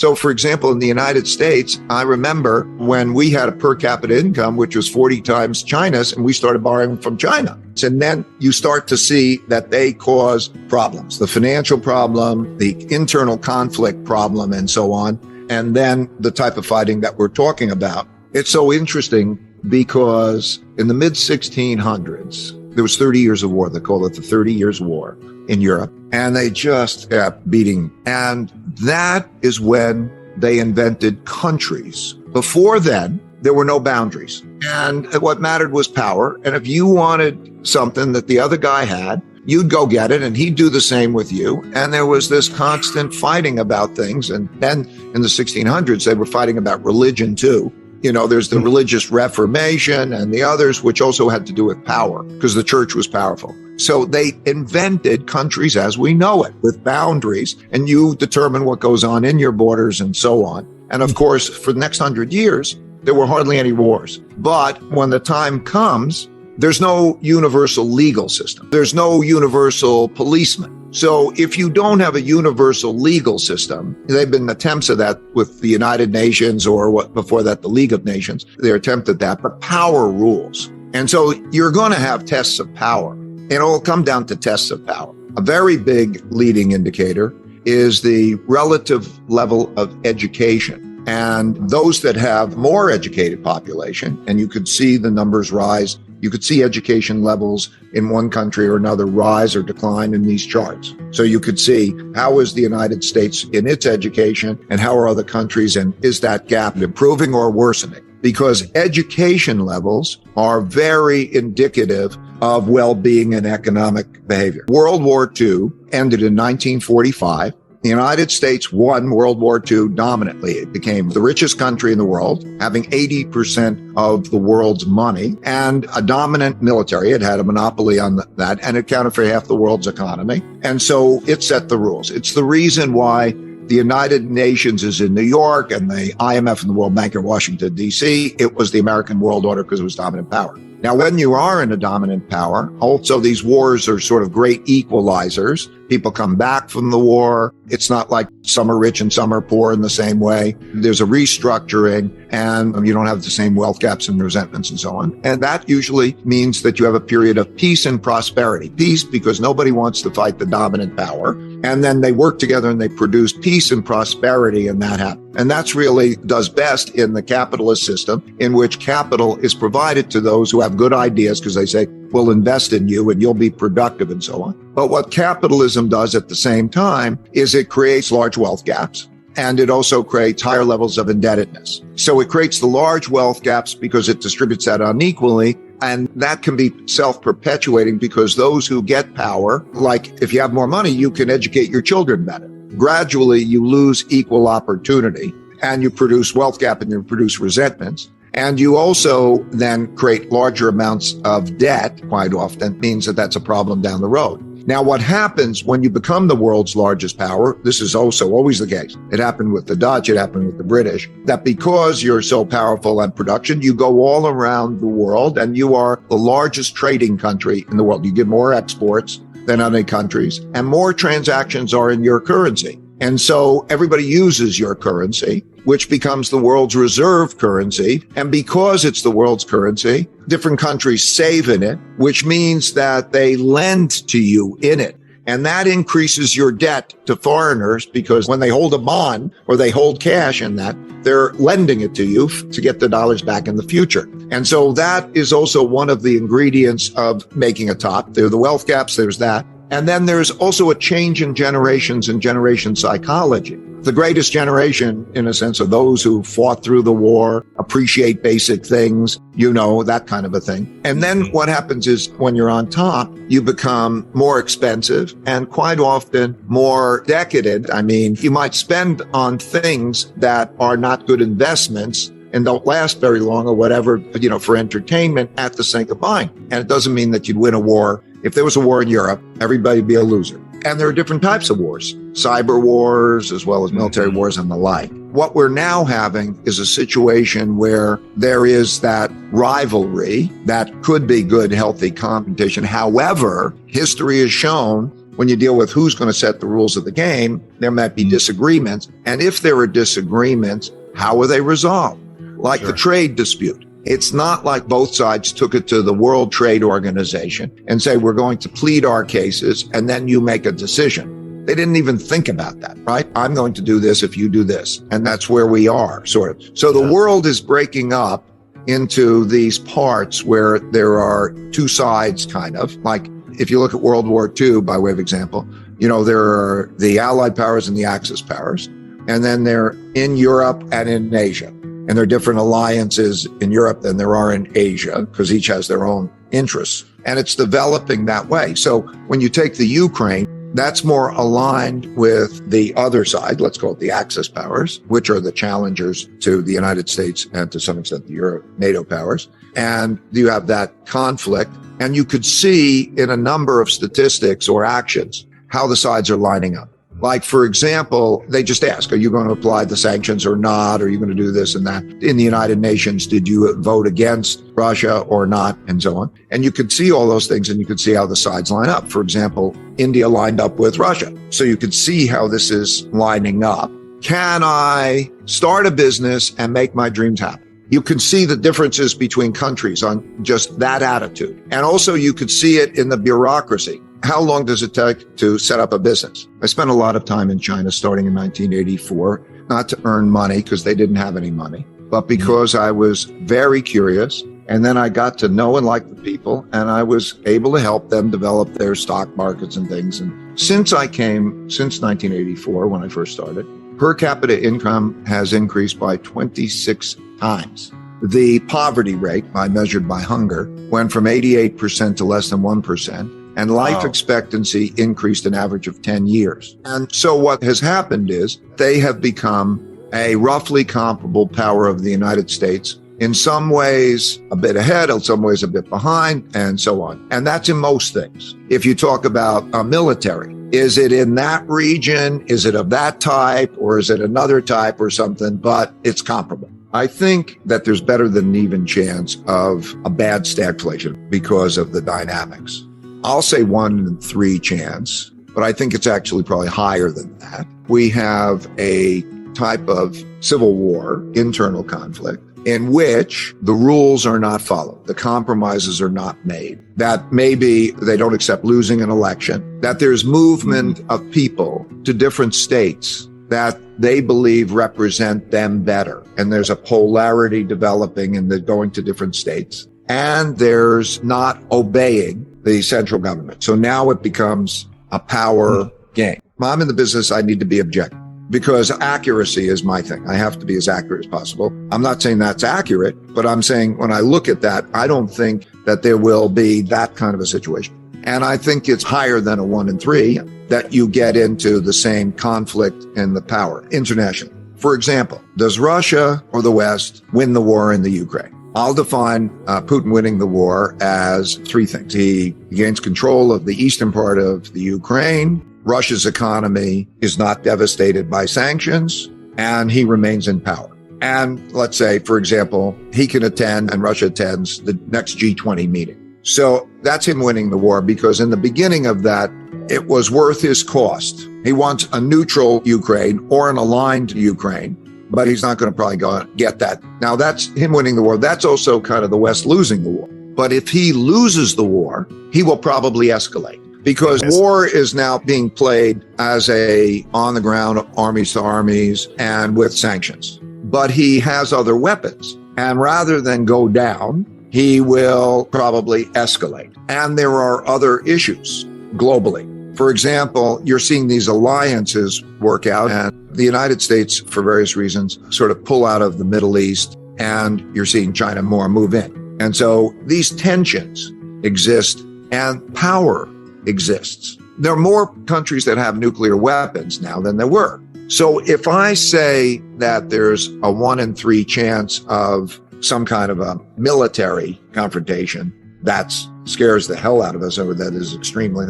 So, for example, in the United States, I remember when we had a per capita income, which was 40 times China's, and we started borrowing from China. And then you start to see that they cause problems, the financial problem, the internal conflict problem, and so on. And then the type of fighting that we're talking about. It's so interesting because in the mid 1600s, there was 30 years of war. They call it the 30 Years' War in Europe. And they just kept beating. And that is when they invented countries. Before then, there were no boundaries. And what mattered was power. And if you wanted something that the other guy had, you'd go get it and he'd do the same with you. And there was this constant fighting about things. And then in the 1600s, they were fighting about religion too. You know, there's the religious Reformation and the others, which also had to do with power because the church was powerful. So they invented countries as we know it with boundaries, and you determine what goes on in your borders and so on. And of course, for the next 100 years, there were hardly any wars. But when the time comes, there's no universal legal system. There's no universal policeman. So if you don't have a universal legal system, there have been attempts at that with the United Nations or what before that, the League of Nations. They attempted that, but power rules. And so you're going to have tests of power. It'll come down to tests of power. A very big leading indicator is the relative level of education. And those that have more educated population, and you could see the numbers rise, you could see education levels in one country or another rise or decline in these charts. So you could see how is the United States in its education and how are other countries, and is that gap improving or worsening? Because education levels are very indicative of well-being and economic behavior. World War II ended in 1945. The United States won World War II dominantly. It became the richest country in the world, having 80% of the world's money and a dominant military. It had a monopoly on that, and it accounted for half the world's economy. And so it set the rules. It's the reason why the United Nations is in New York and the IMF and the World Bank are in Washington, D.C. It was the American world order because it was dominant power. Now, when you are in a dominant power, also these wars are sort of great equalizers. People come back from the war. It's not like some are rich and some are poor in the same way. There's a restructuring and you don't have the same wealth gaps and resentments and so on. And that usually means that you have a period of peace and prosperity. Peace because nobody wants to fight the dominant power. And then they work together and they produce peace and prosperity, and that happens. And that's really does best in the capitalist system, in which capital is provided to those who have good ideas because they say, we'll invest in you and you'll be productive and so on. But what capitalism does at the same time is it creates large wealth gaps. And it also creates higher levels of indebtedness. So it creates the large wealth gaps because it distributes that unequally. And that can be self-perpetuating because those who get power, like if you have more money, you can educate your children better. Gradually, you lose equal opportunity and you produce wealth gap and you produce resentments. And you also then create larger amounts of debt. Quite often means that that's a problem down the road. Now, what happens when you become the world's largest power, this is also always the case. It happened with the Dutch, it happened with the British, that because you're so powerful on production, you go all around the world and you are the largest trading country in the world. You get more exports than other countries and more transactions are in your currency. And so everybody uses your currency, which becomes the world's reserve currency. And because it's the world's currency, different countries save in it, which means that they lend to you in it. And that increases your debt to foreigners because when they hold a bond or they hold cash in that, they're lending it to you to get the dollars back in the future. And so that is also one of the ingredients of making a top. There are the wealth gaps, there's that. And then there's also a change in generations and generation psychology. The greatest generation, in a sense, are those who fought through the war, appreciate basic things, you know, that kind of a thing. And then what happens is when you're on top, you become more expensive and quite often more decadent. I mean, you might spend on things that are not good investments and don't last very long or whatever, you know, for entertainment at the sake of buying. And it doesn't mean that you'd win a war. If there was a war in Europe, everybody'd be a loser. And there are different types of wars, cyber wars, as well as military wars and the like. What we're now having is a situation where there is that rivalry that could be good, healthy competition. However, history has shown when you deal with who's going to set the rules of the game, there might be disagreements. And if there are disagreements, how are they resolved? Like the trade dispute. It's not like both sides took it to the World Trade Organization and say, we're going to plead our cases, and then you make a decision. They didn't even think about that, right? I'm going to do this if you do this. And that's where we are, sort of. So the world is breaking up into these parts where there are two sides, kind of. Like if you look at World War II, by way of example, there are the Allied powers and the Axis powers. And then they're in Europe and in Asia. And there are different alliances in Europe than there are in Asia, because each has their own interests. And it's developing that way. So when you take the Ukraine, that's more aligned with the other side, let's call it the Axis powers, which are the challengers to the United States and to some extent the NATO powers. And you have that conflict. And you could see in a number of statistics or actions how the sides are lining up. Like, for example, they just ask, are you going to apply the sanctions or not? Are you going to do this and that? In the United Nations, did you vote against Russia or not? And so on. And you could see all those things and you could see how the sides line up. For example, India lined up with Russia. So you could see how this is lining up. Can I start a business and make my dreams happen? You can see the differences between countries on just that attitude. And also you could see it in the bureaucracy. How long does it take to set up a business? I spent a lot of time in China starting in 1984, not to earn money because they didn't have any money, but because I was very curious. And then I got to know and like the people, and I was able to help them develop their stock markets and things. And since 1984, when I first started, per capita income has increased by 26 times. The poverty rate, measured by hunger, went from 88% to less than 1%. And life expectancy increased an average of 10 years. And so what has happened is they have become a roughly comparable power of the United States, in some ways a bit ahead, in some ways a bit behind, and so on. And that's in most things. If you talk about a military, is it in that region? Is it of that type? Or is it another type or something? But it's comparable. I think that there's better than an even chance of a bad stagflation because of the dynamics. I'll say 1 in 3 chance, but I think it's actually probably higher than that. We have a type of civil war, internal conflict, in which the rules are not followed. The compromises are not made. That maybe they don't accept losing an election, that there's movement of people to different states that they believe represent them better. And there's a polarity developing and they're going to different states. And there's not obeying the central government. So now it becomes a power game. I'm in the business, I need to be objective because accuracy is my thing. I have to be as accurate as possible. I'm not saying that's accurate, but I'm saying when I look at that, I don't think that there will be that kind of a situation. And I think it's higher than a 1 in 3 that you get into the same conflict in the power internationally. For example, does Russia or the West win the war in the Ukraine? I'll define Putin winning the war as 3 things. He gains control of the eastern part of the Ukraine. Russia's economy is not devastated by sanctions, and he remains in power. And let's say, for example, he can attend and Russia attends the next G20 meeting. So that's him winning the war because in the beginning of that, it was worth his cost. He wants a neutral Ukraine or an aligned Ukraine, but he's not going to probably go and get that. Now that's him winning the war. That's also kind of the West losing the war. But if he loses the war, he will probably escalate because war is now being played as a on the ground armies to armies and with sanctions. But he has other weapons. And rather than go down, he will probably escalate. And there are other issues globally. For example, you're seeing these alliances work out and the United States, for various reasons, sort of pull out of the Middle East and you're seeing China more move in. And so these tensions exist and power exists. There are more countries that have nuclear weapons now than there were. So if I say that there's a 1 in 3 chance of some kind of a military confrontation, that scares the hell out of us, or that is extremely,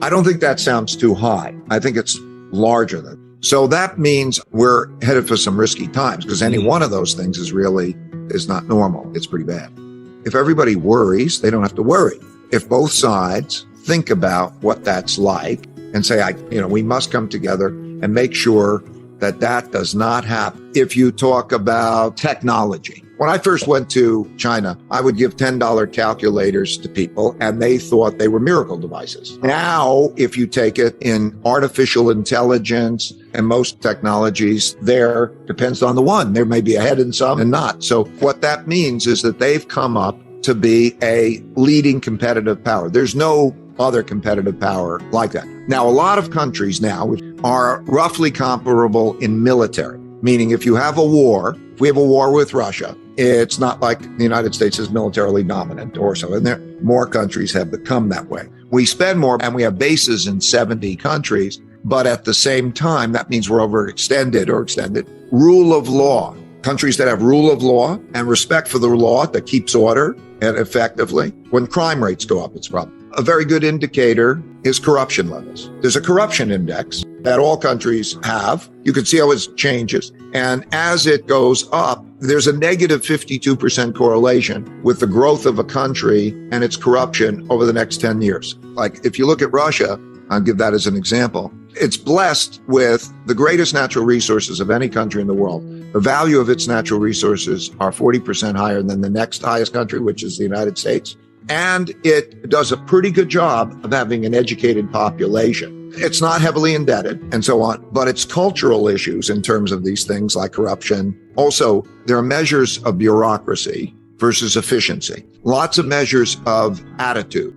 I don't think that sounds too high. I think it's larger than. So that means we're headed for some risky times because any one of those things is not normal. It's pretty bad. If everybody worries, they don't have to worry. If both sides think about what that's like and say, we must come together and make sure that that does not happen. If you talk about technology, when I first went to China, I would give $10 calculators to people and they thought they were miracle devices. Now, if you take it in artificial intelligence and most technologies, there depends on the one. There may be ahead in some and not. So what that means is that they've come up to be a leading competitive power. There's no other competitive power like that. Now, a lot of countries now are roughly comparable in military, meaning if you have a war, if we have a war with Russia, it's not like the United States is militarily dominant or so. And there, more countries have become that way. We spend more and we have bases in 70 countries, but at the same time, that means we're overextended or extended. Rule of law. Countries that have rule of law and respect for the law that keeps order and effectively, when crime rates go up, it's a problem. A very good indicator is corruption levels. There's a corruption index that all countries have. You can see how it changes. And as it goes up, there's a negative 52% correlation with the growth of a country and its corruption over the next 10 years. Like if you look at Russia, I'll give that as an example. It's blessed with the greatest natural resources of any country in the world. The value of its natural resources are 40% higher than the next highest country, which is the United States. And it does a pretty good job of having an educated population. It's not heavily indebted and so on, but it's cultural issues in terms of these things like corruption. Also, there are measures of bureaucracy versus efficiency. Lots of measures of attitude.